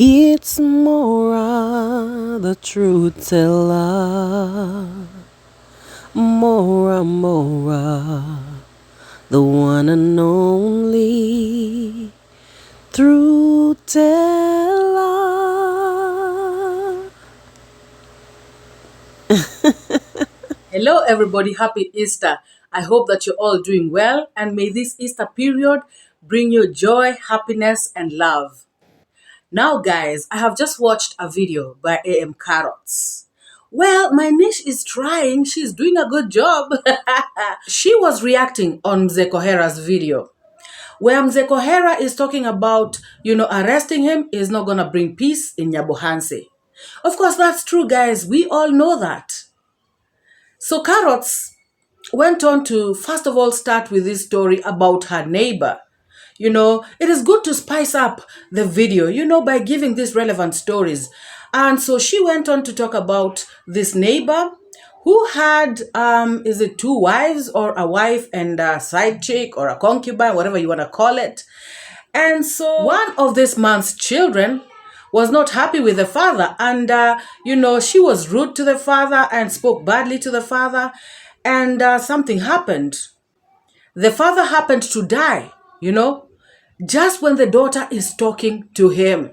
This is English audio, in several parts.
It's MORAA, the truth teller. MORAA, the one and only truth teller. Hello everybody, happy Easter. I hope that you're all doing well, and may this Easter period bring you joy, happiness and love. Now guys, I have just watched a video by 𝐴𝐴𝐷𝐾𝐒. Well, my niche is trying, she's doing a good job. She was reacting on Cohera's video, where Cohera is talking about, arresting him is not gonna bring peace in Nyabohanse. Of course, that's true guys, we all know that. So Carrots went on to, first of all, start with this story about her neighbor. It is good to spice up the video, by giving these relevant stories. And so she went on to talk about this neighbor who had, is it 2 wives or a wife and a side chick or a concubine, whatever you want to call it. And so one of this man's children was not happy with the father, and she was rude to the father and spoke badly to the father, and something happened. The father happened to die, just when the daughter is talking to him.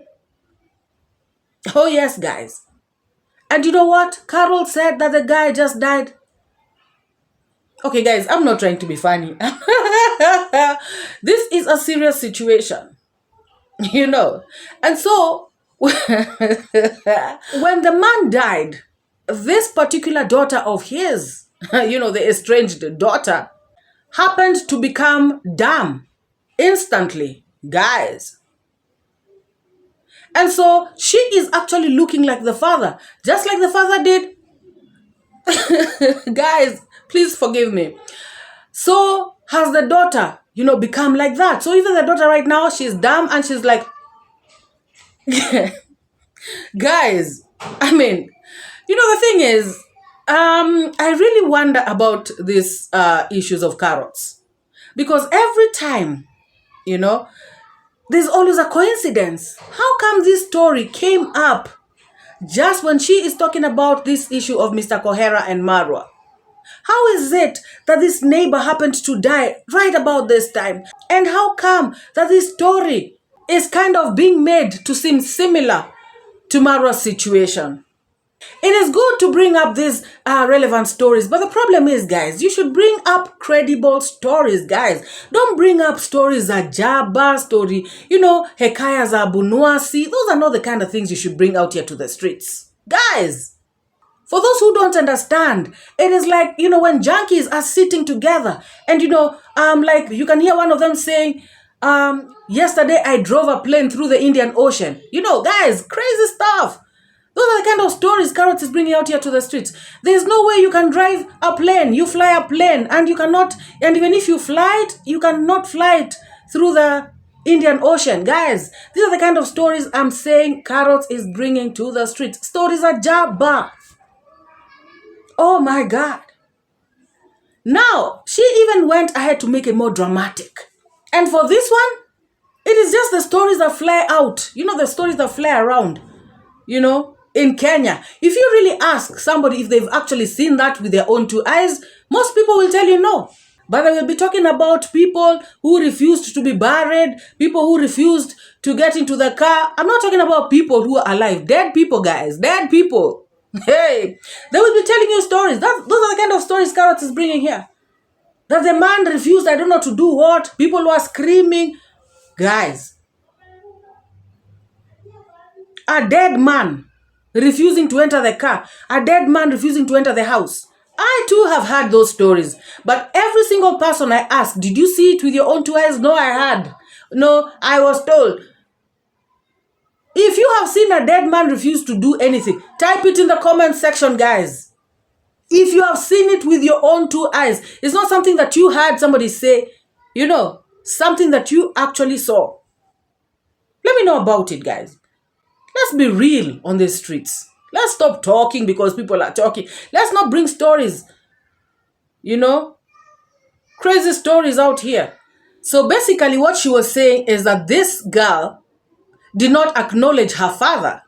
Oh yes, guys. And you know what? Carol said that the guy just died. Okay, guys, I'm not trying to be funny. This is a serious situation, And so, when the man died, this particular daughter of his, the estranged daughter, happened to become dumb instantly, guys. And so she is actually looking like the father, just like the father did. Guys, please forgive me. So has the daughter, become like that. So even the daughter right now, she's dumb and she's like, guys, I mean, the thing is, I really wonder about these issues of Carrots, because every time, there's always a coincidence. How come this story came up just when she is talking about this issue of Mr. Cohera and Marwa? How is it that this neighbor happened to die right about this time? And how come that this story is kind of being made to seem similar to Marwa's situation? It is good to bring up these relevant stories, but the problem is, guys, you should bring up credible stories, guys. Don't bring up stories that Jaba story, Hekaya za Bunuasi. Those are not the kind of things you should bring out here to the streets. Guys, for those who don't understand, it is like, when junkies are sitting together and, like you can hear one of them saying, yesterday I drove a plane through the Indian Ocean. Guys, crazy stuff. Those are the kind of stories Carrots is bringing out here to the streets. There's no way you can drive a plane, you fly a plane, and you cannot, and even if you fly it, you cannot fly it through the Indian Ocean. Guys, these are the kind of stories I'm saying Carrots is bringing to the streets. Stories are jabba. Oh my God. Now, she even went ahead to make it more dramatic. And for this one, it is just the stories that fly out. The stories that fly around, in Kenya. If you really ask somebody if they've actually seen that with their own 2 eyes, most people will tell you no. But I will be talking about people who refused to be buried, people who refused to get into the car. I'm not talking about people who are alive. Dead people, guys. Dead people. Hey, they will be telling you stories. Those are the kind of stories Carrots is bringing here. That the man refused, I don't know to do what. People were screaming. Guys, a dead man refusing to enter the car, a dead man refusing to enter the house. I too have heard those stories. But every single person I asked, did you see it with your own 2 eyes? No, I had. No, I was told. If you have seen a dead man refuse to do anything, type it in the comment section, guys. If you have seen it with your own 2 eyes, it's not something that you heard somebody say, something that you actually saw. Let me know about it, guys. Let's be real on the streets. Let's stop talking because people are talking. Let's not bring stories, crazy stories out here. So basically what she was saying is that this girl did not acknowledge her father.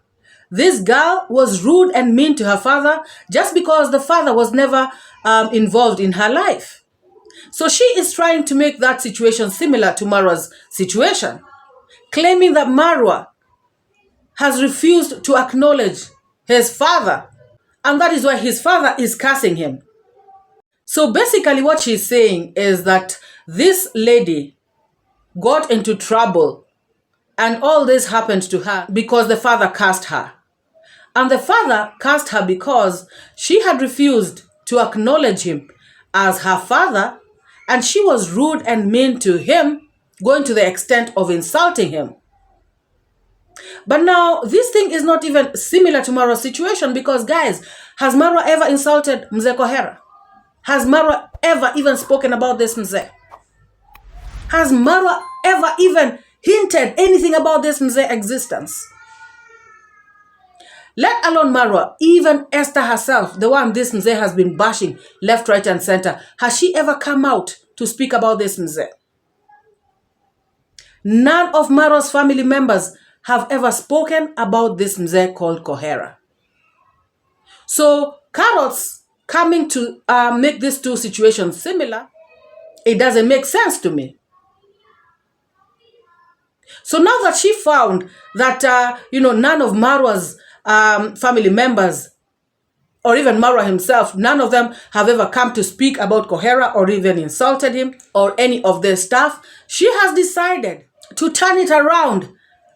This girl was rude and mean to her father just because the father was never involved in her life. So she is trying to make that situation similar to Marwa's situation, claiming that Marwa has refused to acknowledge his father, and that is why his father is cursing him. So basically what she's saying is that this lady got into trouble and all this happened to her because the father cursed her. And the father cursed her because she had refused to acknowledge him as her father, and she was rude and mean to him, going to the extent of insulting him. But now, this thing is not even similar to Marwa's situation because, guys, has Marwa ever insulted Mzee Cohera? Has Marwa ever even spoken about this Mzee? Has Marwa ever even hinted anything about this Mzee existence? Let alone Marwa, even Esther herself, the one this Mzee has been bashing left, right, and center, has she ever come out to speak about this Mzee? None of Marwa's family members have ever spoken about this Mzee called Cohera. So, Carrots coming to make these two situations similar, it doesn't make sense to me. So now that she found that, none of Marwa's family members, or even Marwa himself, none of them have ever come to speak about Cohera or even insulted him or any of their stuff, she has decided to turn it around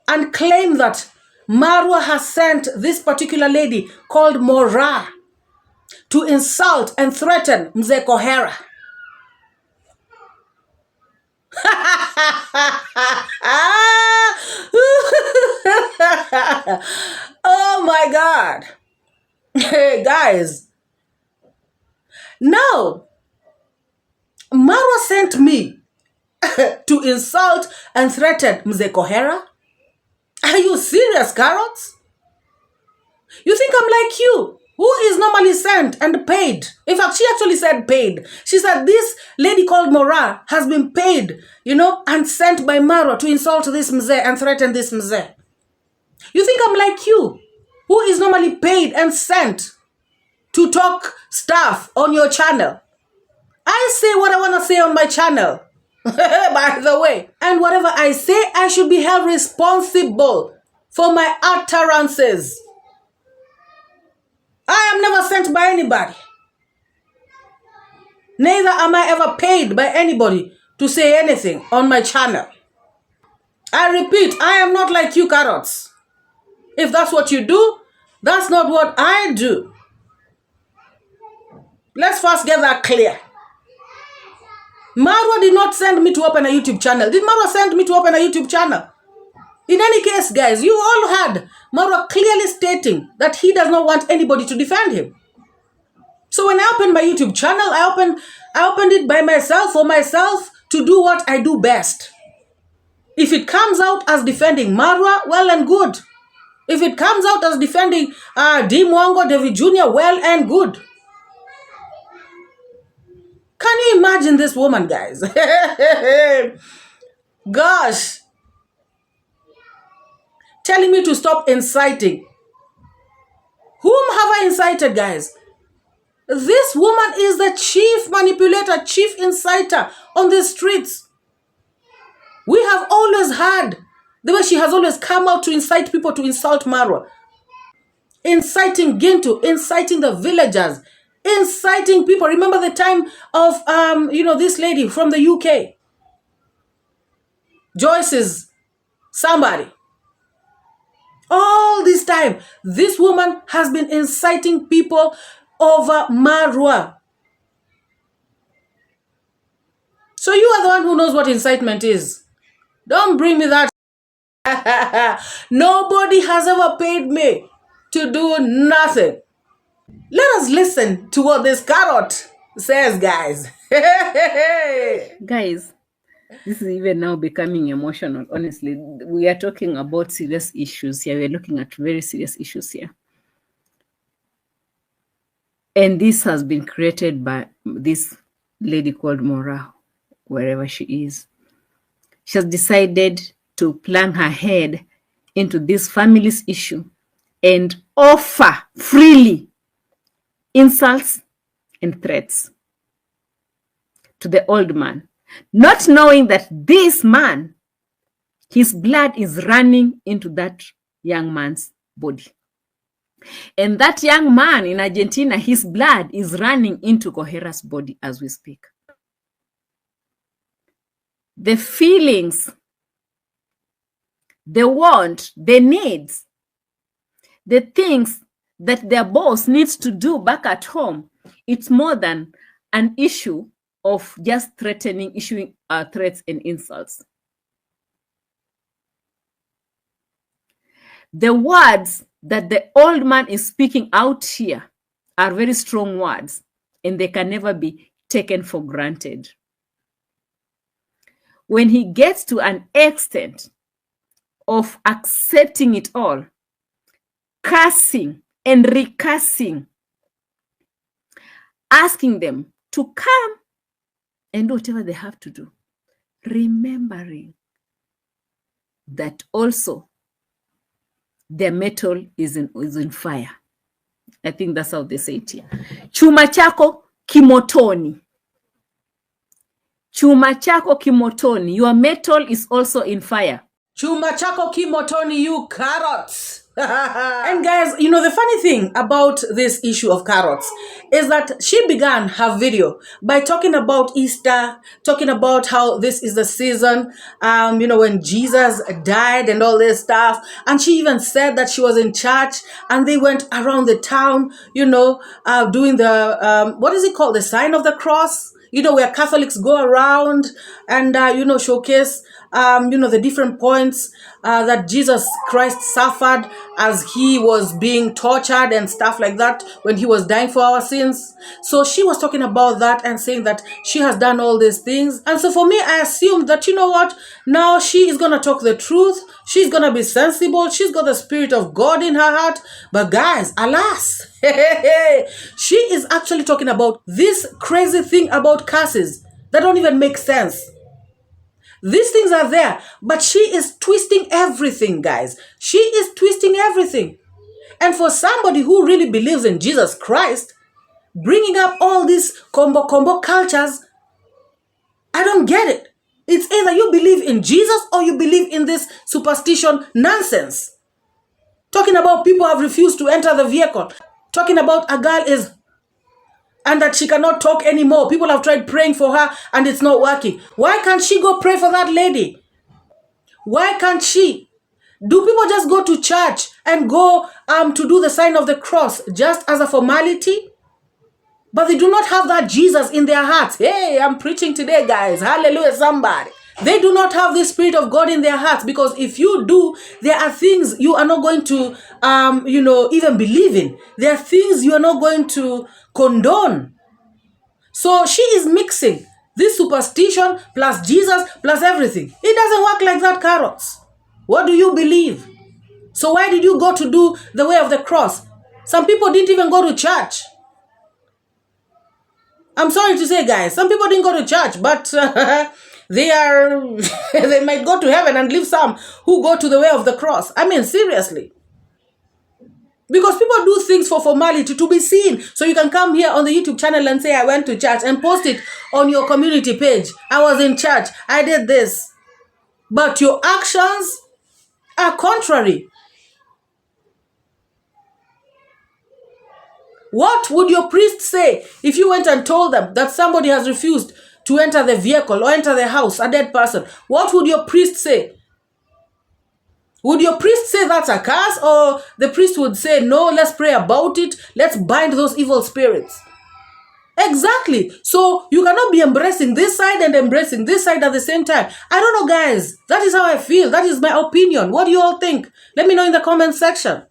and claim that Marwa has sent this particular lady called MORAA to insult and threaten Mzee Cohera. Oh my God. Hey, guys. Now, Marwa sent me to insult and threaten Mzee Cohera? Are you serious, Carrots? You think I'm like you, who is normally sent and paid? In fact, she actually said paid. She said this lady called MORAA has been paid, and sent by Marwa to insult this Mzee and threaten this Mzee. You think I'm like you, who is normally paid and sent to talk stuff on your channel? I say what I want to say on my channel, by the way. And whatever I say, I should be held responsible for my utterances. I am never sent by anybody. Neither am I ever paid by anybody to say anything on my channel. I repeat, I am not like you, Carrots. If that's what you do, that's not what I do. Let's first get that clear. Marwa did not send me to open a YouTube channel. Did Marwa send me to open a YouTube channel? In any case, guys, you all had Marwa clearly stating that he does not want anybody to defend him. So when I opened my YouTube channel, I opened it by myself, for myself, to do what I do best. If it comes out as defending Marwa, well and good. If it comes out as defending D. Mwango, David Jr., well and good. Can you imagine this woman, guys? Gosh. Telling me to stop inciting. Whom have I incited, guys? This woman is the chief manipulator, chief inciter on the streets. We have always heard the way she has always come out to incite people to insult Marwa. Inciting Gintu, inciting the villagers, inciting people. Remember the time of, this lady from the UK. Joyce's somebody. All this time, this woman has been inciting people over Marwa. So you are the one who knows what incitement is. Don't bring me that. Nobody has ever paid me to do nothing. Let us listen to what this Carrot says, guys. Guys, this is even now becoming emotional, honestly. We are talking about serious issues here. We are looking at very serious issues here. And this has been created by this lady called MORAA, wherever she is. She has decided to plan her head into this family's issue and offer freely insults and threats to the old man, not knowing that this man, his blood is running into that young man's body. And that young man in Argentina, his blood is running into Cohera's body as we speak. The feelings, the want, the needs, the things that their boss needs to do back at home, it's more than an issue of just issuing threats and insults. The words that the old man is speaking out here are very strong words, and they can never be taken for granted. When he gets to an extent of accepting it all, cursing and recursing, asking them to come and do whatever they have to do, remembering that also their metal is in fire. I think that's how they say it here. Chuma chako kimotoni. Chuma chako kimotoni. Your metal is also in fire. Chuma chako kimotoni, you carrots. And guys, you know, the funny thing about this issue of carrots is that she began her video by talking about Easter, talking about how this is the season, you know, when Jesus died and all this stuff. And she even said that she was in church and they went around the town, you know, doing the, what is it called? The sign of the cross, you know, where Catholics go around and, you know, showcase, you know, the different points that Jesus Christ suffered as he was being tortured and stuff like that when he was dying for our sins. So she was talking about that and saying that she has done all these things. And so for me, I assumed that, you know what, now she is going to talk the truth. She's going to be sensible. She's got the Spirit of God in her heart. But guys, alas, she is actually talking about this crazy thing about curses that don't even make sense. These things are there, but she is twisting everything, guys. She is twisting everything. And for somebody who really believes in Jesus Christ, bringing up all these combo cultures, I don't get it. It's either you believe in Jesus or you believe in this superstition nonsense. Talking about people have refused to enter the vehicle. Talking about a girl is and that she cannot talk anymore. People have tried praying for her and it's not working. Why can't she go pray for that lady? Why can't she? Do people just go to church and go to do the sign of the cross just as a formality? But they do not have that Jesus in their hearts. Hey, I'm preaching today, guys. Hallelujah, somebody. They do not have the Spirit of God in their hearts, because if you do, there are things you are not going to, you know, even believe in. There are things you are not going to condone. So she is mixing this superstition plus Jesus plus everything. It doesn't work like that, carrots. What do you believe? So why did you go to do the way of the cross? Some people didn't even go to church. I'm sorry to say, guys, some people didn't go to church, but they might go to heaven and leave some who go to the way of the cross. I mean, seriously. Because people do things for formality, to be seen. So you can come here on the YouTube channel and say, I went to church, and post it on your community page. I was in church. I did this. But your actions are contrary. What would your priest say if you went and told them that somebody has refused to enter the vehicle or enter the house, a dead person? What would your priest say? Would your priest say that's a curse, or the priest would say, no, let's pray about it. Let's bind those evil spirits. Exactly. So you cannot be embracing this side and embracing this side at the same time. I don't know, guys. That is how I feel. That is my opinion. What do you all think? Let me know in the comment section.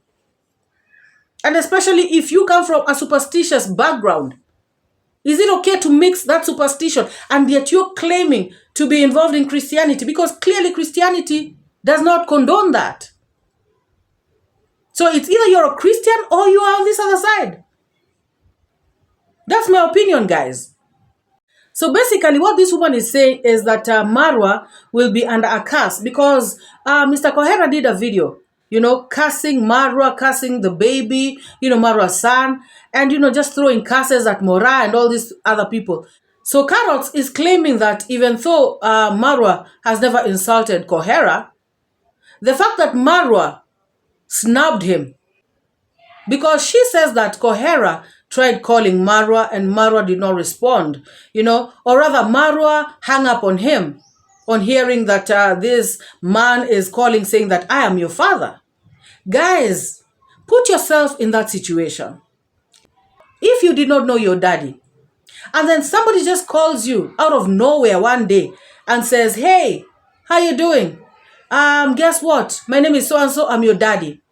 And especially if you come from a superstitious background, is it okay to mix that superstition and yet you're claiming to be involved in Christianity? Because clearly Christianity does not condone that. So it's either you're a Christian or you are on this other side. That's my opinion, guys. So basically what this woman is saying is that Marwa will be under a curse because Mr. Cohera did a video cursing Marwa, cursing the baby, Marwa's son, and, just throwing curses at MORAA and all these other people. So Carrots is claiming that even though Marwa has never insulted Cohera, the fact that Marwa snubbed him, because she says that Cohera tried calling Marwa and Marwa did not respond, or rather Marwa hung up on him on hearing that this man is calling saying that I am your father. Guys, put yourself in that situation. If you did not know your daddy, and then somebody just calls you out of nowhere one day and says, hey, how you doing? Guess what? My name is so-and-so, I'm your daddy.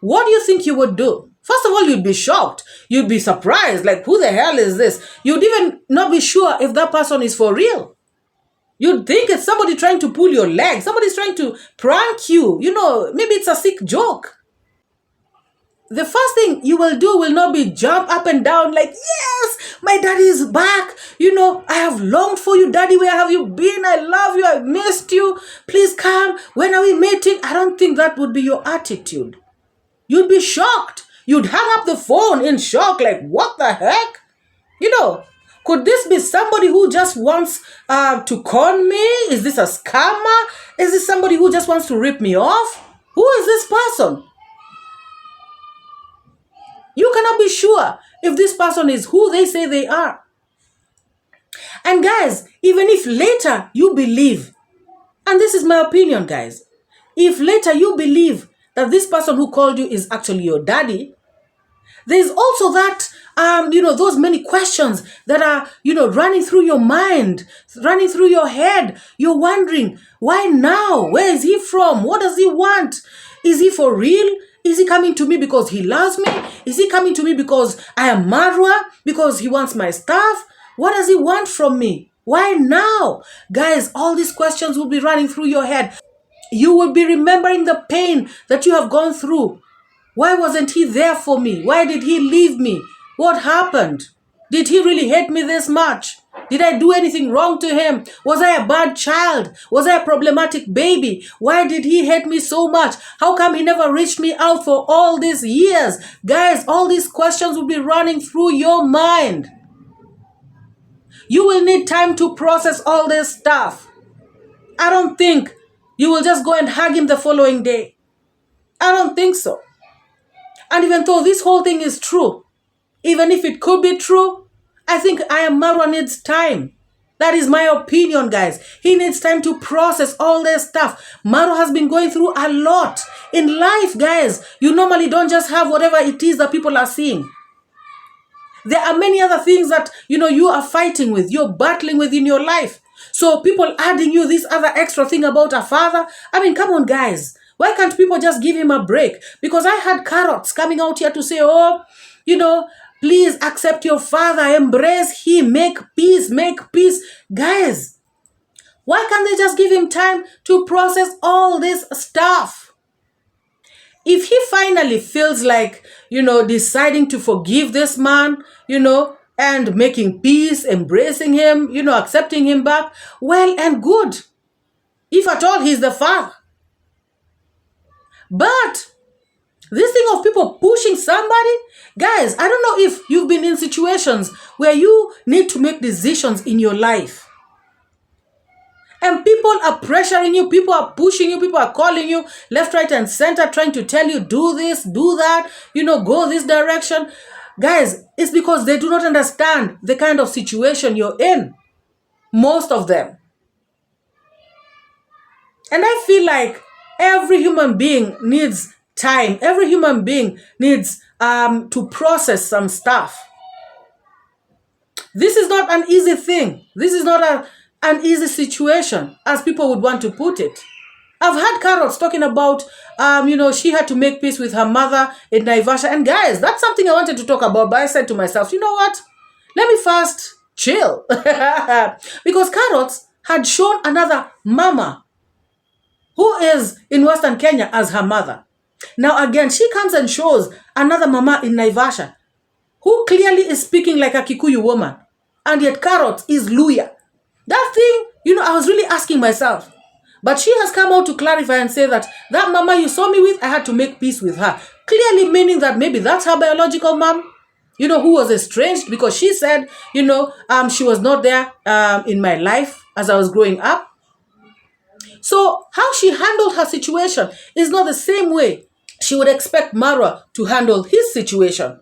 What do you think you would do? First of all, you'd be shocked. You'd be surprised. Like, who the hell is this? You'd even not be sure if that person is for real. You'd think it's somebody trying to pull your leg. Somebody's trying to prank you. Maybe it's a sick joke. The first thing you will do will not be jump up and down like, yes, my daddy is back. I have longed for you, daddy. Where have you been? I love you. I missed you. Please come. When are we meeting? I don't think that would be your attitude. You'd be shocked. You'd hang up the phone in shock like, what the heck? Could this be somebody who just wants to con me? Is this a scammer? Is this somebody who just wants to rip me off? Who is this person? You cannot be sure if this person is who they say they are. And guys, even if later you believe, and this is my opinion, guys, if later you believe that this person who called you is actually your daddy, there's also that, those many questions that are, running through your mind, running through your head. You're wondering, why now? Where is he from? What does he want? Is he for real? Is he coming to me because he loves me? Is he coming to me because I am marwa? Because he wants my stuff? What does he want from me? Why now? Guys, all these questions will be running through your head. You will be remembering the pain that you have gone through. Why wasn't he there for me? Why did he leave me? What happened? Did he really hate me this much? Did I do anything wrong to him? Was I a bad child? Was I a problematic baby? Why did he hate me so much? How come he never reached me out for all these years? Guys, all these questions will be running through your mind. You will need time to process all this stuff. I don't think you will just go and hug him the following day. I don't think so. And even though this whole thing is true, even if it could be true, I think iammarwa needs time. That is my opinion, guys. He needs time to process all this stuff. Marwa has been going through a lot in life, guys. You normally don't just have whatever it is that people are seeing. There are many other things that, you are fighting with, you're battling with in your life. So people adding you this other extra thing about a father. I mean, come on, guys. Why can't people just give him a break? Because I had Carrots coming out here to say, please accept your father, embrace him, make peace. Guys, why can't they just give him time to process all this stuff? If he finally feels like, deciding to forgive this man, and making peace, embracing him, accepting him back, well and good. If at all he's the father. But this thing of people pushing somebody, guys, I don't know if you've been in situations where you need to make decisions in your life. And people are pressuring you, people are pushing you, people are calling you left, right, and center, trying to tell you, do this, do that, go this direction. Guys, it's because they do not understand the kind of situation you're in. Most of them. And I feel like every human being needs time. Every human being needs to process some stuff. This is not an easy thing. This is not an easy situation, as people would want to put it. I've had Carrots talking about, she had to make peace with her mother in Naivasha. And guys, that's something I wanted to talk about, but I said to myself, you know what? Let me first chill. Because Carrots had shown another mama who is in Western Kenya as her mother. Now again, she comes and shows another mama in Naivasha who clearly is speaking like a Kikuyu woman. And yet Carrots is Luya. That thing, I was really asking myself, But she has come out to clarify and say that that mama you saw me with, I had to make peace with her. Clearly meaning that maybe that's her biological mom, who was estranged because she said, she was not there in my life as I was growing up. So how she handled her situation is not the same way she would expect MORAA to handle his situation.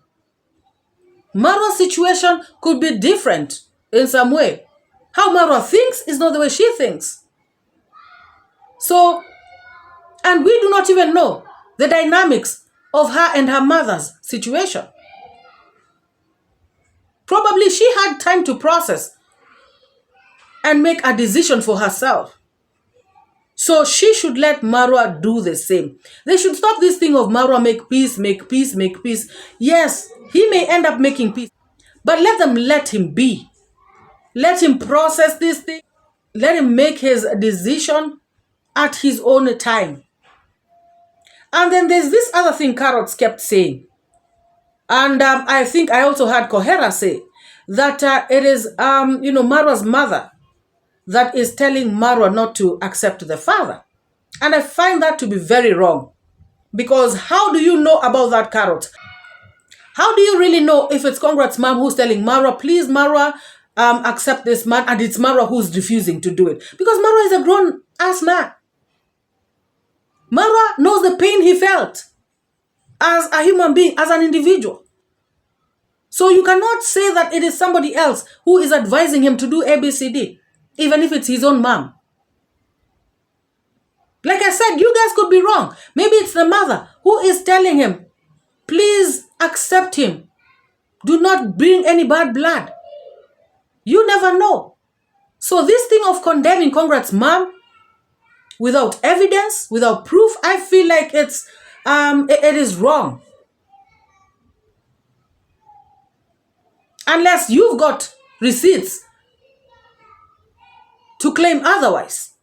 MORAA's situation could be different in some way. How MORAA thinks is not the way she thinks. So, and we do not even know the dynamics of her and her mother's situation. Probably she had time to process and make a decision for herself. So she should let MORAA do the same. They should stop this thing of MORAA make peace, make peace, make peace. Yes, he may end up making peace, but let him be. Let him process this thing. Let him make his decision at his own time. And then there's this other thing Carrots kept saying. And I think I also heard Cohera say that it is, MORAA's mother that is telling MORAA not to accept the father. And I find that to be very wrong. Because how do you know about that, Carrot? How do you really know if it's Congrats' mom who's telling MORAA, please, MORAA, accept this man, and it's MORAA who's refusing to do it? Because MORAA is a grown-ass man. MORAA knows the pain he felt as a human being, as an individual. So you cannot say that it is somebody else who is advising him to do ABCD, even if it's his own mom. Like I said, you guys could be wrong. Maybe it's the mother who is telling him, please accept him. Do not bring any bad blood. You never know. So this thing of condemning Congrats' mom without evidence, without proof, I feel like it is wrong. Unless you've got receipts to claim otherwise.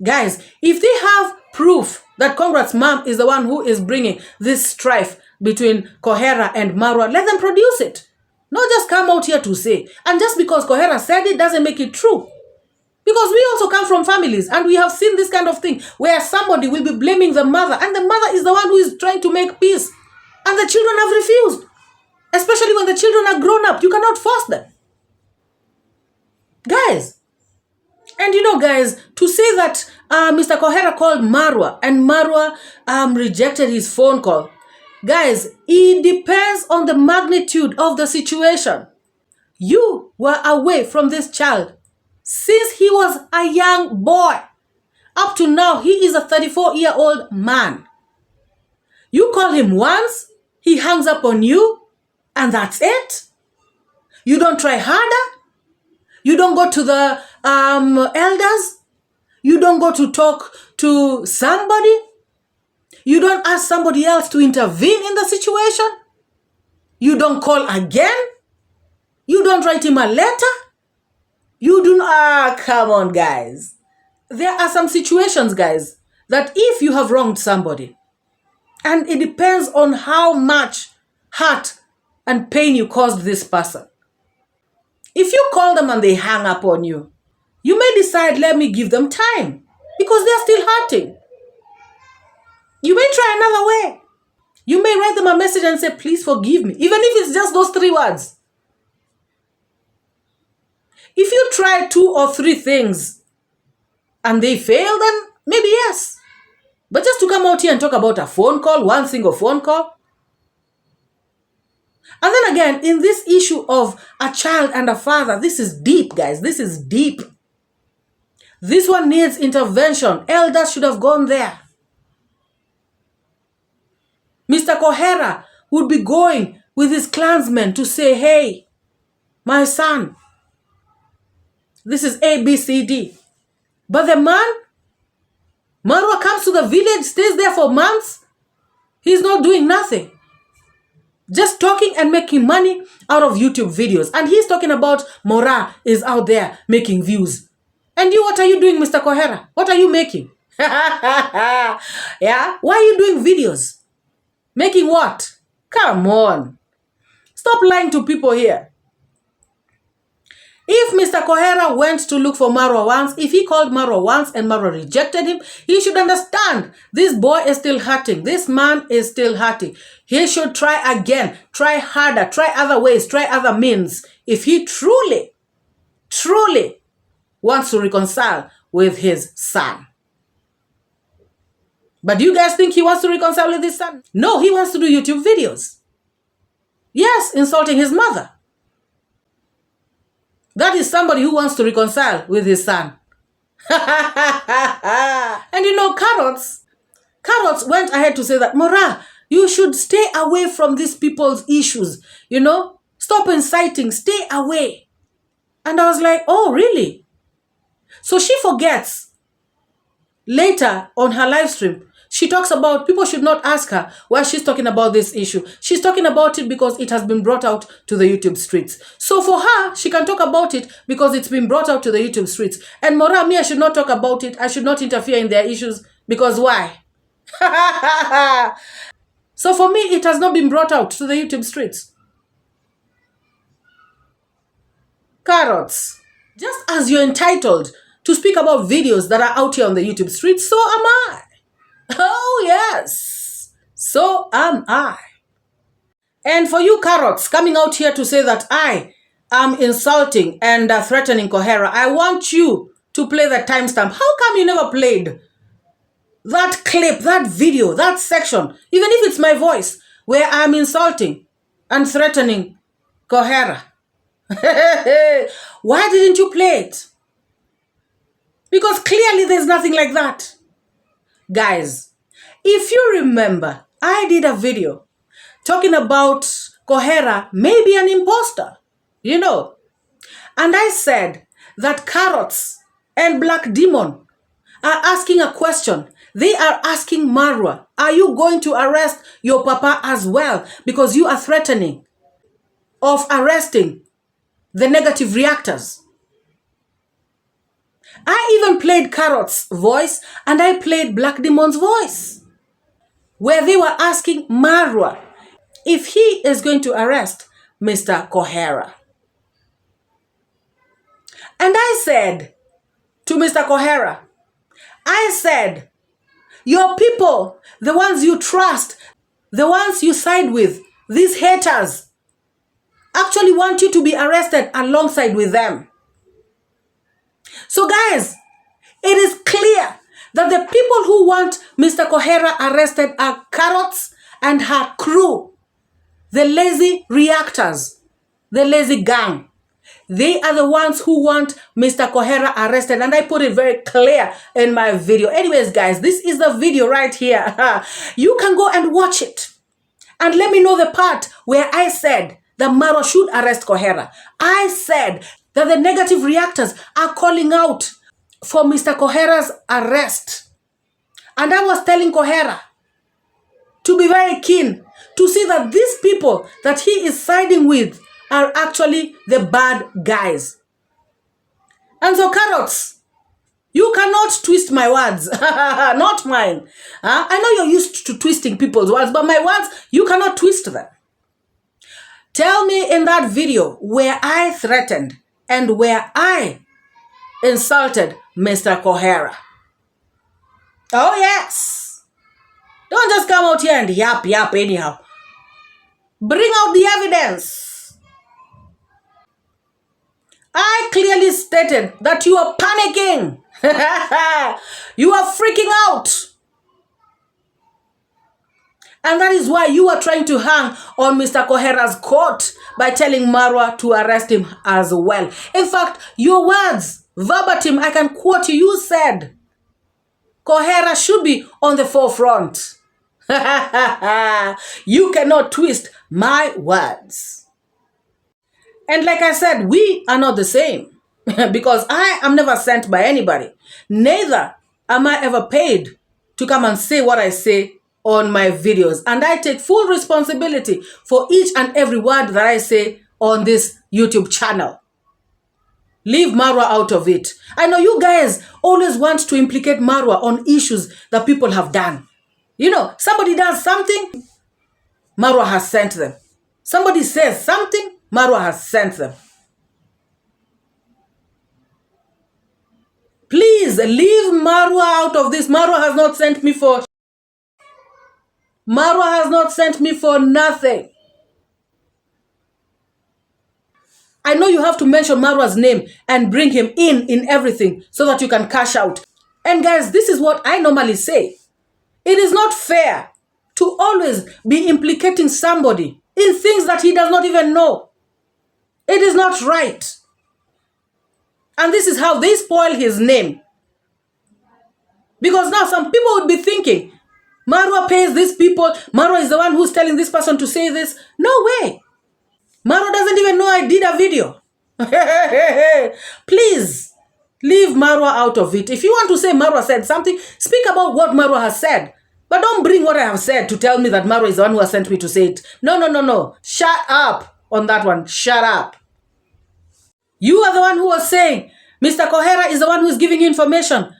Guys, if they have proof that Congrats' mom is the one who is bringing this strife between Cohera and MORAA, let them produce it. Not just come out here to say. And just because Cohera said it doesn't make it true. Because we also come from families and we have seen this kind of thing where somebody will be blaming the mother and the mother is the one who is trying to make peace. And the children have refused. Especially when the children are grown up. You cannot force them. Guys. And guys, to say that Mr. Cohera called MORAA and MORAA rejected his phone call. Guys, it depends on the magnitude of the situation. You were away from this child since he was a young boy. Up to now, he is a 34-year-old man. You call him once, he hangs up on you, and that's it. You don't try harder. You don't go to the elders. You don't go to talk to somebody. You don't ask somebody else to intervene in the situation. You don't call again. You don't write him a letter. You do not, come on, guys. There are some situations, guys, that if you have wronged somebody, and it depends on how much hurt and pain you caused this person. If you call them and they hang up on you, you may decide, let me give them time because they're still hurting. You may try another way. You may write them a message and say, please forgive me, even if it's just those 3 words. If you try 2 or 3 things and they fail, then maybe yes. But just to come out here and talk about a phone call, one single phone call. And then again, in this issue of a child and a father, this is deep, guys. This is deep. This one needs intervention. Elders should have gone there. Mr. Cohera would be going with his clansmen to say, hey, my son, this is ABCD. But the man, MORAA comes to the village, stays there for months. He's not doing nothing. Just talking and making money out of YouTube videos. And he's talking about MORAA is out there making views. And you, what are you doing, Mr. Cohera? What are you making? Yeah? Why are you doing videos? Making what? Come on. Stop lying to people here. If Mr. Cohera went to look for Marwa once, if he called Marwa once and Marwa rejected him, he should understand this boy is still hurting. This man is still hurting. He should try again, try harder, try other ways, try other means. If he truly wants to reconcile with his son. But do you guys think he wants to reconcile with his son? No, he wants to do YouTube videos. Yes, insulting his mother. That is somebody who wants to reconcile with his son. And you know, Carrots went ahead to say that, MORAA, you should stay away from these people's issues. You know, stop inciting, stay away. And I was like, oh, really? So she forgets. Later on her live stream, she talks about people should not ask her why she's talking about this issue. She's talking about it because it has been brought out to the YouTube streets. So for her, she can talk about it because it's been brought out to the YouTube streets. And MORAA, me, I should not talk about it. I should not interfere in their issues because why? So for me, it has not been brought out to the YouTube streets. Carrots, just as you're entitled to speak about videos that are out here on the YouTube streets, so am I. Oh, yes. So am I. And for you, Carrots, coming out here to say that I am insulting and threatening Cohera, I want you to play the timestamp. How come you never played that clip, that video, that section, even if it's my voice, where I'm insulting and threatening Cohera? Why didn't you play it? Because clearly there's nothing like that. Guys, if you remember, I did a video talking about Cohera may be an imposter, you know. And I said that Carrots and Black Demon are asking a question. They are asking Marwa, are you going to arrest your papa as well? Because you are threatening of arresting the negative reactors. I even played Carrot's voice and I played Black Demon's voice, where they were asking Marwa if he is going to arrest Mr. Cohera. And I said to Mr. Cohera, I said, your people, the ones you trust, the ones you side with, these haters, actually want you to be arrested alongside with them. So guys, it is clear that the people who want Mr. Cohera arrested are Carrots and her crew, the lazy reactors, the lazy gang. They are the ones who want Mr. Cohera arrested, and I put it very clear in my video. Anyways, guys, this is the video right here. You can go and watch it and let me know the part where I said that Marwa should arrest Cohera. I said that the negative reactors are calling out for Mr. Cohera's arrest. And I was telling Cohera to be very keen to see that these people that he is siding with are actually the bad guys. And so, Carrots, you cannot twist my words, not mine. I know you're used to twisting people's words, but my words, you cannot twist them. Tell me in that video where I threatened and where I insulted Mr. Cohera. Oh, yes. Don't just come out here and yap anyhow. Bring out the evidence. I clearly stated that you are panicking. You are freaking out. And that is why you are trying to hang on Mr. Cohera's coat by telling Marwa to arrest him as well. In fact, your words, verbatim, I can quote you. You said, Cohera should be on the forefront. You cannot twist my words. And like I said, we are not the same. Because I am never sent by anybody. Neither am I ever paid to come and say what I say on my videos. And I take full responsibility for each and every word that I say on this YouTube channel. Leave Marwa out of it. I know you guys always want to implicate Marwa on issues that people have done. You know, somebody does something, Marwa has sent them. Somebody says something, Marwa has sent them. Please leave Marwa out of this. Marwa has not sent me for nothing. I know you have to mention Marwa's name and bring him in everything so that you can cash out. And guys, this is what I normally say. It is not fair to always be implicating somebody in things that he does not even know. It is not right. And this is how they spoil his name. Because now some people would be thinking, Marwa pays these people. Marwa is the one who's telling this person to say this. No way. Marwa doesn't even know I did a video. Please, leave Marwa out of it. If you want to say Marwa said something, speak about what Marwa has said. But don't bring what I have said to tell me that Marwa is the one who has sent me to say it. No. Shut up on that one. Shut up. You are the one who was saying, Mr. Cohera is the one who is giving you information.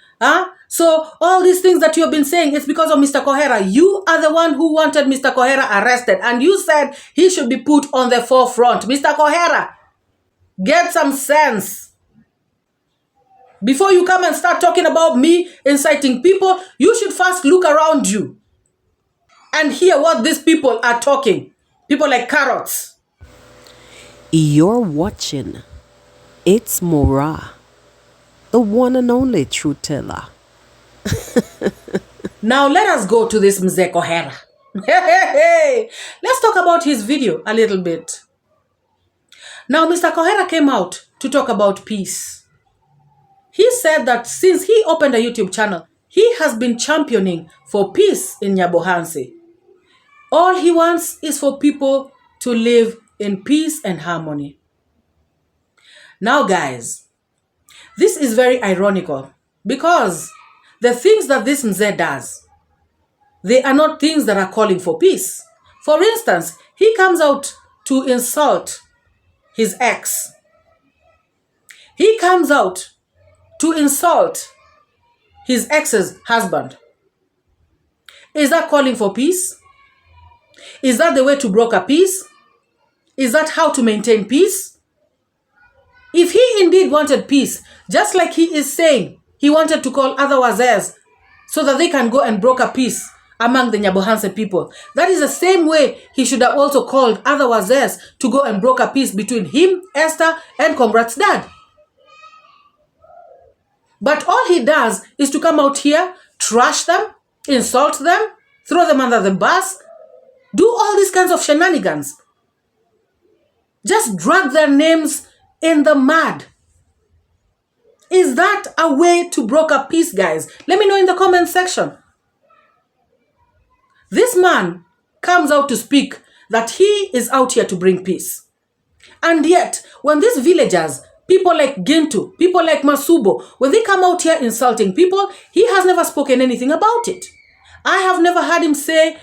So all these things that you have been saying, it's because of Mr. Cohera. You are the one who wanted Mr. Cohera arrested. And you said he should be put on the forefront. Mr. Cohera, get some sense. Before you come and start talking about me inciting people, you should first look around you and hear what these people are talking. People like carrots. You're watching It's MORAA, the one and only truth teller. Now let us go to this Mzee Cohera. Let's talk about his video a little bit. Now Mr. Cohera came out to talk about peace. He said that since he opened a YouTube channel, he has been championing for peace in Nyabohansi. All he wants is for people to live in peace and harmony. Now guys, this is very ironical because the things that this Mzee does, they are not things that are calling for peace. For instance, he comes out to insult his ex. He comes out to insult his ex's husband. Is that calling for peace? Is that the way to broker peace? Is that how to maintain peace? If he indeed wanted peace, just like he is saying he wanted to call other wazers so that they can go and broker peace among the Nyabohansi people, that is the same way he should have also called other wazers to go and broker peace between him, Esther, and Congrats dad. But all he does is to come out here, trash them, insult them, throw them under the bus, do all these kinds of shenanigans. Just drag their names in the mud. Is that a way to broker peace, guys? Let me know in the comment section. This man comes out to speak that he is out here to bring peace. And yet, when these villagers, people like Gintu, people like Masubo, when they come out here insulting people, he has never spoken anything about it. I have never heard him say,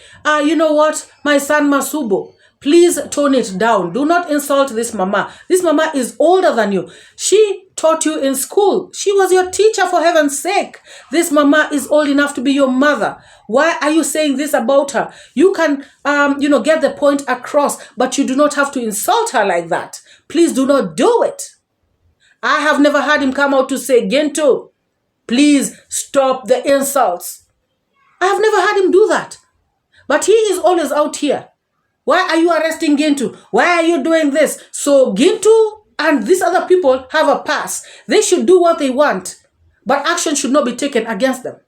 you know what, my son Masubo, please tone it down. Do not insult this mama. This mama is older than you. She taught you in school. She was your teacher, for heaven's sake. This mama is old enough to be your mother. Why are you saying this about her? You can, get the point across, but you do not have to insult her like that. Please do not do it. I have never heard him come out to say, Gento, please stop the insults. I have never heard him do that. But he is always out here. Why are you arresting Gintu? Why are you doing this? So Gintu and these other people have a pass. They should do what they want, but action should not be taken against them.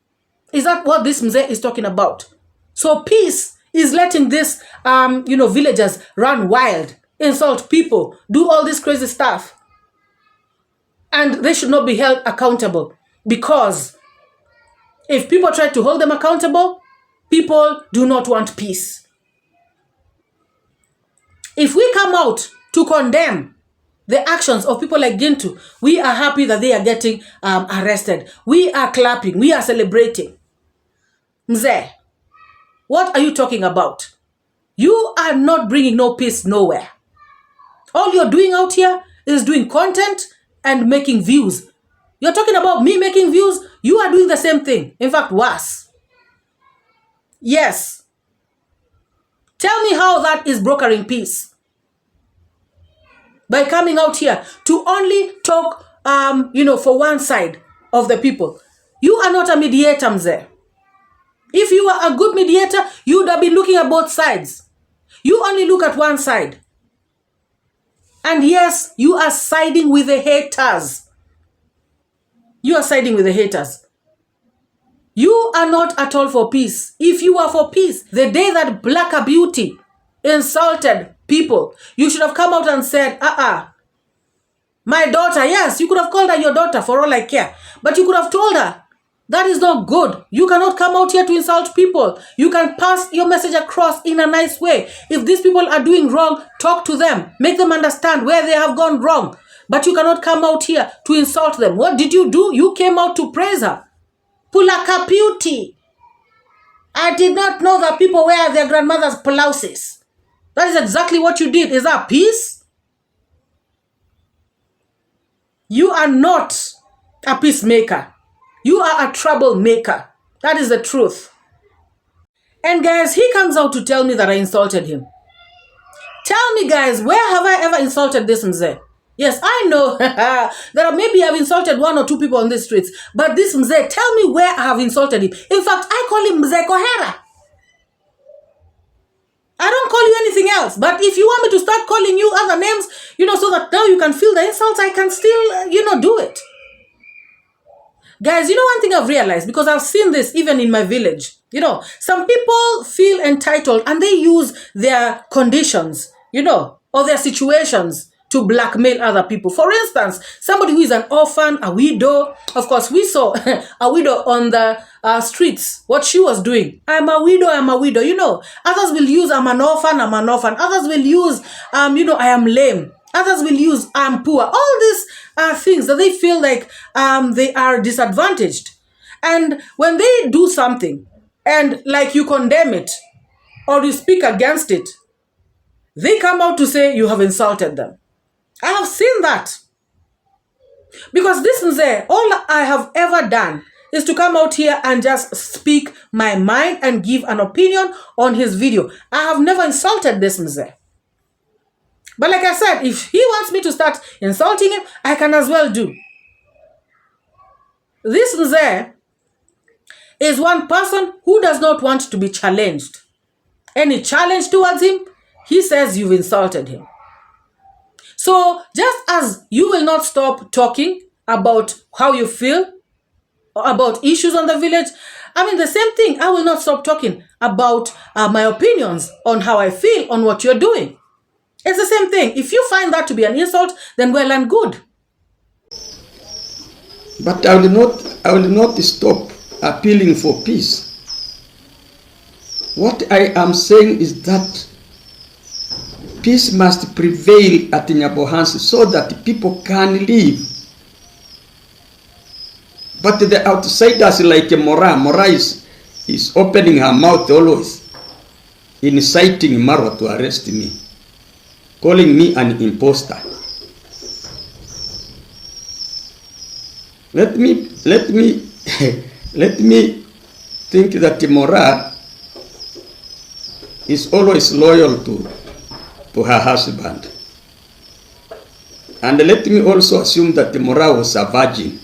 Is that what this Mzee is talking about? So peace is letting this, villagers run wild, insult people, do all this crazy stuff. And they should not be held accountable, because if people try to hold them accountable, people do not want peace. If we come out to condemn the actions of people like Gintu, we are happy that they are getting arrested. We are clapping. We are celebrating. Mzee, what are you talking about? You are not bringing no peace nowhere. All you're doing out here is doing content and making views. You're talking about me making views? You are doing the same thing. In fact, worse. Yes. Tell me how that is brokering peace. By coming out here to only talk, for one side of the people. You are not a mediator, Mzee. If you are a good mediator, you would have been looking at both sides. You only look at one side. And yes, you are siding with the haters. You are siding with the haters. You are not at all for peace. If you are for peace, the day that Black Beauty insulted people, you should have come out and said, my daughter, yes, you could have called her your daughter for all I care. But you could have told her, that is not good. You cannot come out here to insult people. You can pass your message across in a nice way. If these people are doing wrong, talk to them. Make them understand where they have gone wrong. But you cannot come out here to insult them. What did you do? You came out to praise her. Pulaka Beauty. I did not know that people wear their grandmother's blouses. That is exactly what you did. Is that peace? You are not a peacemaker. You are a troublemaker. That is the truth. And guys, he comes out to tell me that I insulted him. Tell me, guys, where have I ever insulted this Mzee? Yes, I know that maybe I've insulted one or two people on the streets, but this Mzee, tell me where I have insulted him. In fact, I call him Mzee Cohera. I don't call you anything else. But if you want me to start calling you other names, so that now you can feel the insults, I can still, do it. Guys, one thing I've realized, because I've seen this even in my village, some people feel entitled and they use their conditions, or their situations to blackmail other people. For instance, somebody who is an orphan, a widow. Of course, we saw a widow on the streets, what she was doing. I'm a widow. Others will use, I'm an orphan. Others will use, I am lame. Others will use, I'm poor. All these are things that they feel like they are disadvantaged. And when they do something and like you condemn it or you speak against it, they come out to say you have insulted them. I have seen that. Because this is all I have ever done is to come out here and just speak my mind and give an opinion on his video. I have never insulted this Mzee. But like I said, if he wants me to start insulting him, I can as well do. This Mzee is one person who does not want to be challenged. Any challenge towards him, he says you've insulted him. So just as you will not stop talking about how you feel, about issues on the village, the same thing, I will not stop talking about my opinions on how I feel on what you're doing. It's the same thing. If you find that to be an insult, then well and good. But I will not stop appealing for peace. What I am saying is that peace must prevail at Nyabohansi so that people can live. But the outsiders like MORAA is opening her mouth always, inciting Marwa to arrest me, calling me an imposter. Let me think that MORAA is always loyal to her husband. And let me also assume that MORAA was a virgin.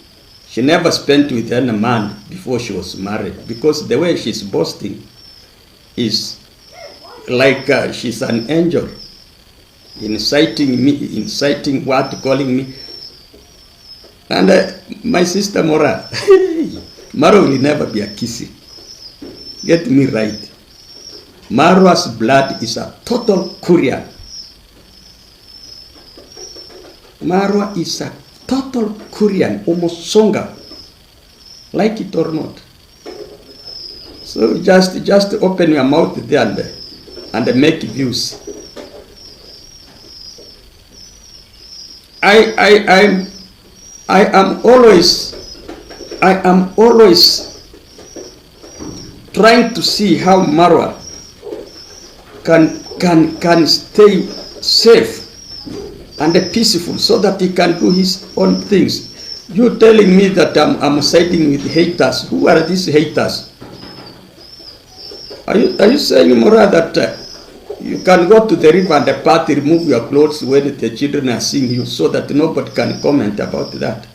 She never spent with any man before she was married, because the way she's boasting is like she's an angel, inciting me, calling me. And my sister MORAA, Marwa will never be a kissy. Get me right. Marwa's blood is a total Korean. Marwa is a total Korean, almost Songa, like it or not. So just open your mouth there and make views. I am always trying to see how Marwa can stay safe and peaceful so that he can do his own things. You telling me that I'm siding with haters. Who are these haters? Are you saying, MORAA, that you can go to the river and the party, remove your clothes when the children are seeing you so that nobody can comment about that?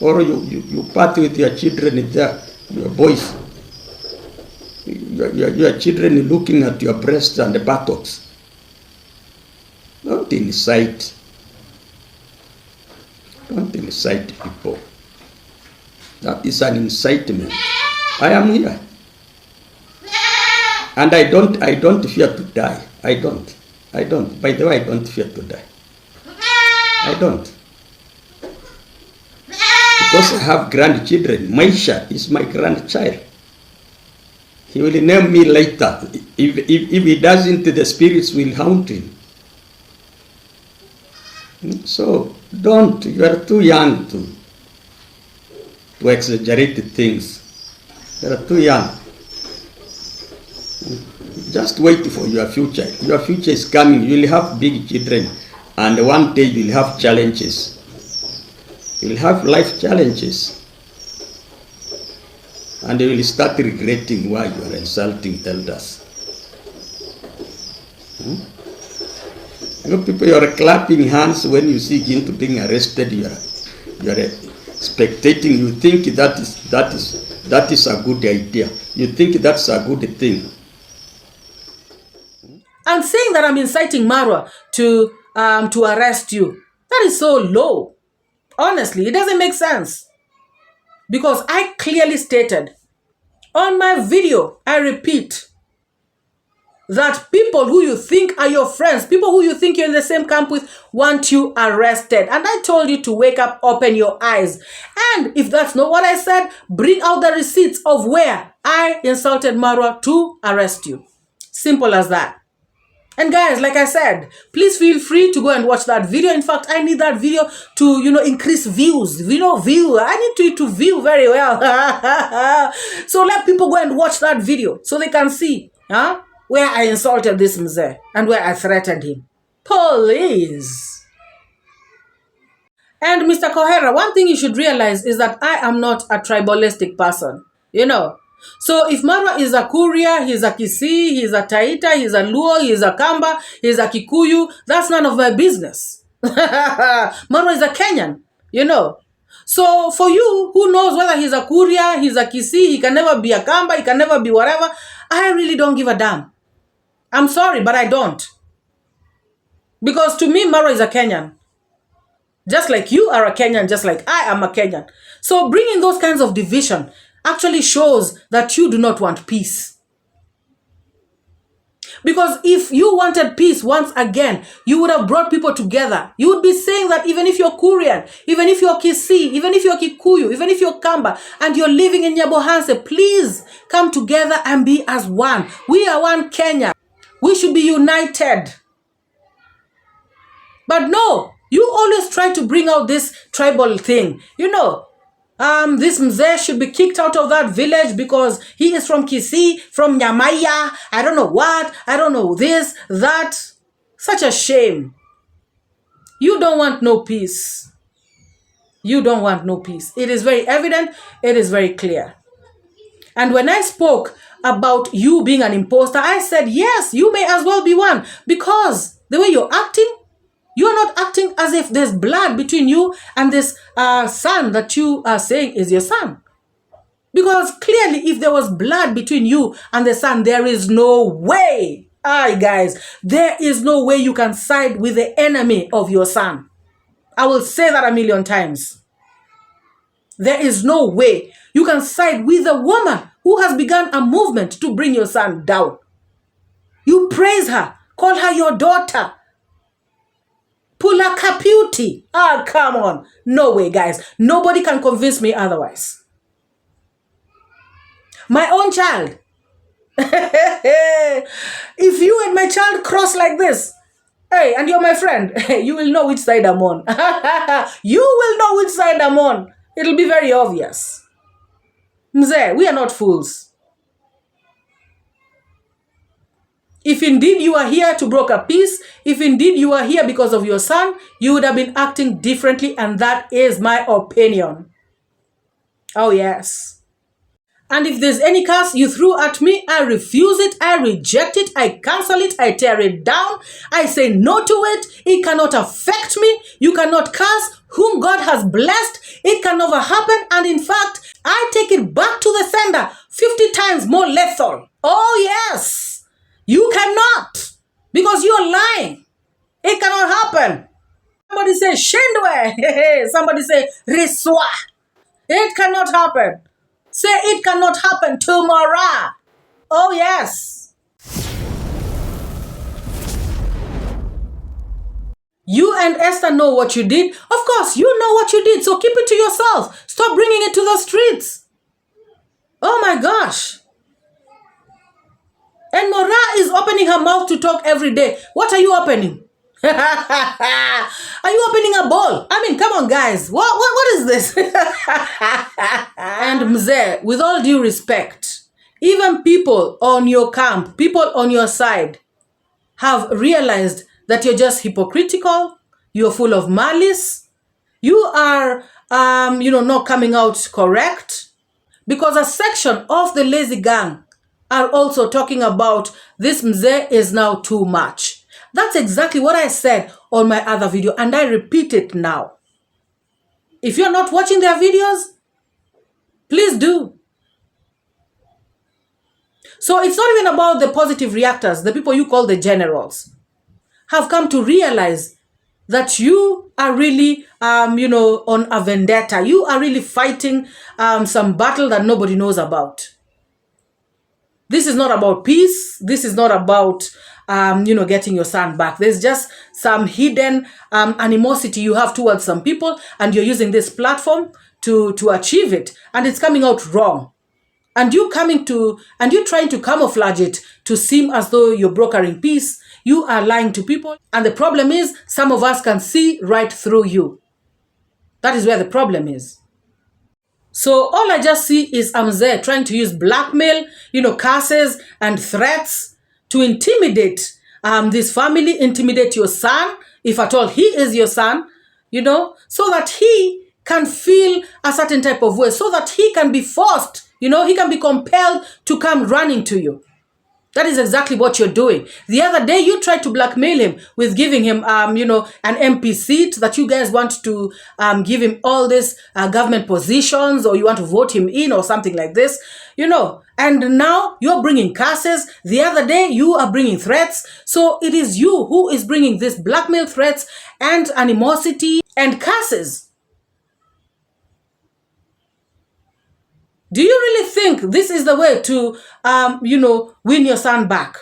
or you party with your children there, your boys. Your children looking at your breasts and the buttocks. Don't incite. Don't incite people. That is an incitement. I am here. And I don't fear to die. I don't. By the way, I don't fear to die. I don't. Because I have grandchildren. Maisha is my grandchild. He will name me later. If he doesn't, the spirits will haunt him. So don't. You are too young to exaggerate things. You are too young. Just wait for your future. Your future is coming. You will have big children, and one day you will have challenges. You will have life challenges. And you will start regretting why you are insulting elders. You people, you are clapping hands when you see Gintu being arrested. You are spectating. You think that is a good idea. You think that's a good thing. And saying that I'm inciting Marwa to arrest you, that is so low. Honestly, it doesn't make sense. Because I clearly stated on my video, I repeat, that people who you think are your friends, people who you think you're in the same camp with, want you arrested. And I told you to wake up, open your eyes. And if that's not what I said, bring out the receipts of where I insulted Marwa to arrest you. Simple as that. And guys, like I said, please feel free to go and watch that video. In fact, I need that video to, increase views. I need to view very well. So let people go and watch that video so they can see where I insulted this mzee and where I threatened him. Please. And Mr. Cohera, one thing you should realize is that I am not a tribalistic person. So if Marwa is a Kuria, he's a Kisii, he's a Taita, he's a Luo, he's a Kamba, he's a Kikuyu, that's none of my business. Marwa is a Kenyan, So for you, who knows whether he's a Kuria, he's a Kisii, he can never be a Kamba, he can never be whatever, I really don't give a damn. I'm sorry, but I don't. Because to me, Marwa is a Kenyan. Just like you are a Kenyan, just like I am a Kenyan. So bringing those kinds of division actually shows that you do not want peace. Because if you wanted peace once again, you would have brought people together. You would be saying that even if you're Kurian, even if you're Kisii, even if you're Kikuyu, even if you're Kamba, and you're living in Nyabohanse, please come together and be as one. We are one Kenya. We should be united. But no, you always try to bring out this tribal thing. This mzee should be kicked out of that village because he is from Kisii, from Nyamaya, I don't know what, I don't know this, that. Such a shame. You don't want no peace. You don't want no peace. It is very evident, it is very clear. And when I spoke about you being an imposter, I said, yes, you may as well be one, because the way you're acting, you're not acting as if there's blood between you and this son that you are saying is your son. Because clearly, if there was blood between you and the son, there is no way. Guys, there is no way you can side with the enemy of your son. I will say that 1,000,000 times. There is no way you can side with a woman who has begun a movement to bring your son down. You praise her, call her your daughter. Pula Kaputi. Come on. No way, guys. Nobody can convince me otherwise. My own child. If you and my child cross like this, hey, and you're my friend, you will know which side I'm on. You will know which side I'm on. It'll be very obvious. Mzee, we are not fools. If indeed you are here to broker peace, if indeed you are here because of your son, you would have been acting differently, and that is my opinion. Oh, yes. And if there's any curse you threw at me, I refuse it, I reject it, I cancel it, I tear it down, I say no to it. It cannot affect me. You cannot curse whom God has blessed. It can never happen. And in fact, I take it back to the sender 50 times more lethal. Oh yes, you cannot, because you're lying. It cannot happen. Somebody say Shendwe. Somebody say Riswa. It cannot happen. Say it cannot happen to MORAA. Oh yes. You and Esther know what you did. Of course, you know what you did, so keep it to yourself. Stop bringing it to the streets. Oh my gosh. And MORAA is opening her mouth to talk every day. What are you opening? Are you opening a bowl? I mean, come on, guys. What is this? And Mzee, with all due respect, even people on your camp, people on your side, have realized that you're just hypocritical. You're full of malice. You are, not coming out correct, because a section of the lazy gang are also talking about this Mzee is now too much. That's exactly what I said on my other video, and I repeat it now. If you're not watching their videos, please do. So it's not even about the positive reactors, the people you call the generals, have come to realize that you are really, on a vendetta. You are really fighting some battle that nobody knows about. This is not about peace. This is not about, getting your son back. There's just some hidden animosity you have towards some people, and you're using this platform to achieve it, and it's coming out wrong. And you're trying to camouflage it to seem as though you're brokering peace. You are lying to people. And the problem is, some of us can see right through you. That is where the problem is. So all I just see is Mzee trying to use blackmail, curses and threats to intimidate this family, intimidate your son, if at all he is your son, so that he can feel a certain type of way, so that he can be forced, he can be compelled to come running to you. That is exactly what you're doing. The other day, you tried to blackmail him with giving him, an MP seat, that you guys want to give him all these government positions, or you want to vote him in or something like this, And now you're bringing curses. The other day, you are bringing threats. So it is you who is bringing this blackmail, threats and animosity and curses. Do you really think this is the way to, win your son back?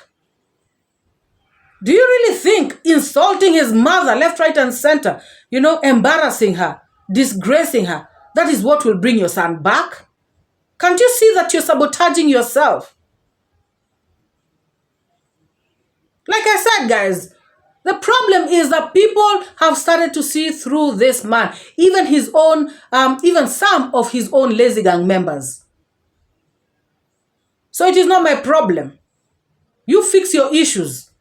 Do you really think insulting his mother left, right, and center, embarrassing her, disgracing her, that is what will bring your son back? Can't you see that you're sabotaging yourself? Like I said, guys, the problem is that people have started to see through this man, even his own, even some of his own lazy gang members. So it is not my problem. You fix your issues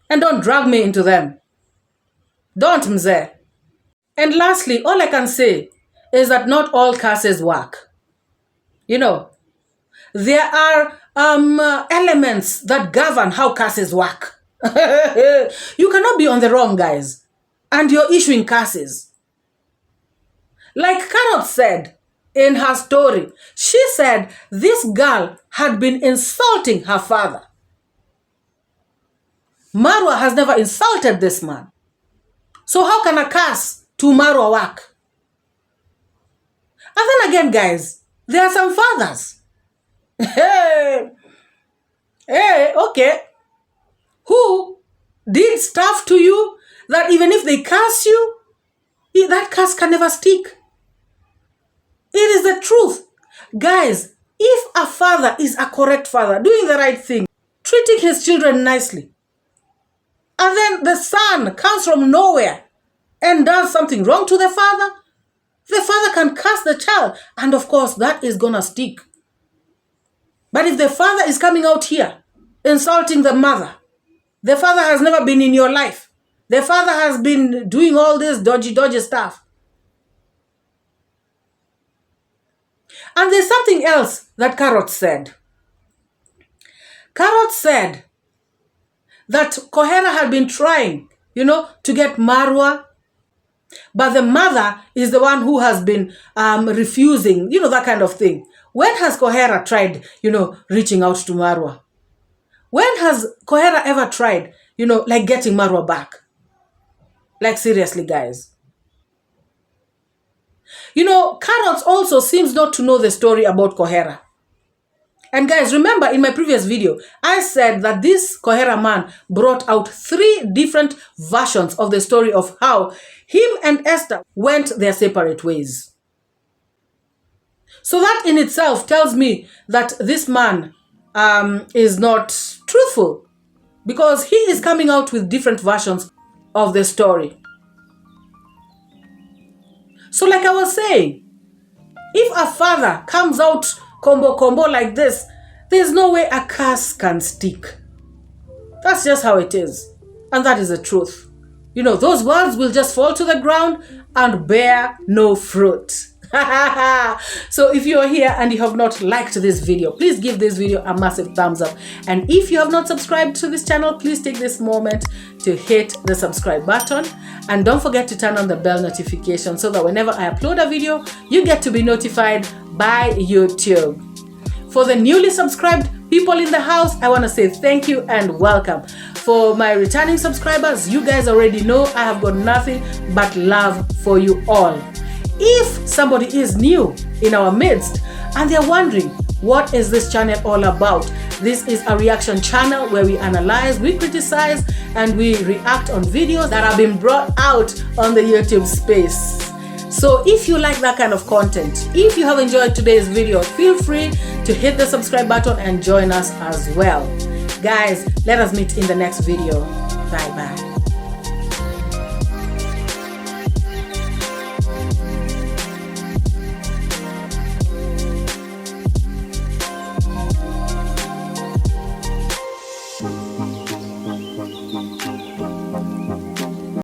and don't drag me into them. Don't, Mzee. And lastly, all I can say is that not all curses work. There are elements that govern how curses work. You cannot be on the wrong, guys, and you're issuing curses. Like Carrot said in her story, she said this girl had been insulting her father. Marwa has never insulted this man. So how can a curse to Marwa work? And then again, guys, there are some fathers. Okay. Who did stuff to you that even if they curse you, that curse can never stick. It is the truth. Guys, if a father is a correct father, doing the right thing, treating his children nicely, and then the son comes from nowhere and does something wrong to the father can curse the child, and of course that is gonna stick. But if the father is coming out here insulting the mother, the father has never been in your life, the father has been doing all this dodgy stuff, And there's something else that Carrot said. Carrot said that Cohera had been trying, to get marwa, but the mother is the one who has been refusing, that kind of thing. When has Cohera tried, reaching out to marwa? When has Cohera ever tried, like getting marwa back? Like, seriously, guys. Carrots also seems not to know the story about Cohera. And guys, remember in my previous video, I said that this Cohera man brought out 3 different versions of the story of how him and Esther went their separate ways. So that in itself tells me that this man is not truthful, because he is coming out with different versions of the story. So like I was saying, if a father comes out combo like this, there's no way a curse can stick. That's just how it is. And that is the truth. Those words will just fall to the ground and bear no fruit. So if you are here and you have not liked this video, please give this video a massive thumbs up. And if you have not subscribed to this channel, please take this moment to hit the subscribe button. And don't forget to turn on the bell notification so that whenever I upload a video, you get to be notified by YouTube. For the newly subscribed people in the house, I want to say thank you and welcome. For my returning subscribers, you guys already know I have got nothing but love for you all. If somebody is new in our midst and they're wondering, what is this channel all about? This is a reaction channel where we analyze, we criticize, and we react on videos that have been brought out on the YouTube space. So if you like that kind of content, if you have enjoyed today's video, feel free to hit the subscribe button and join us as well. Guys, let us meet in the next video. Bye bye.